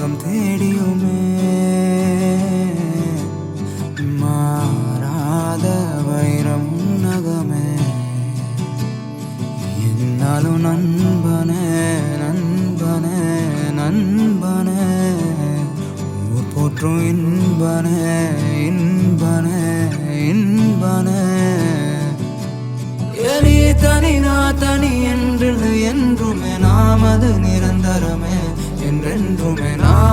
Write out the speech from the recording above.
உலகம் தேடியுமே மாறாத வைரம் நகமே என்னாலும் நண்பனே நண்பனே நண்பனே ஊர் போற்றும் இன்பனே இன்பனே இன்பனே எலி தனி நான் தனி என்றில்லை என்றுமே நாம் அது நிரந்தரமே என்றென்றுமே நான்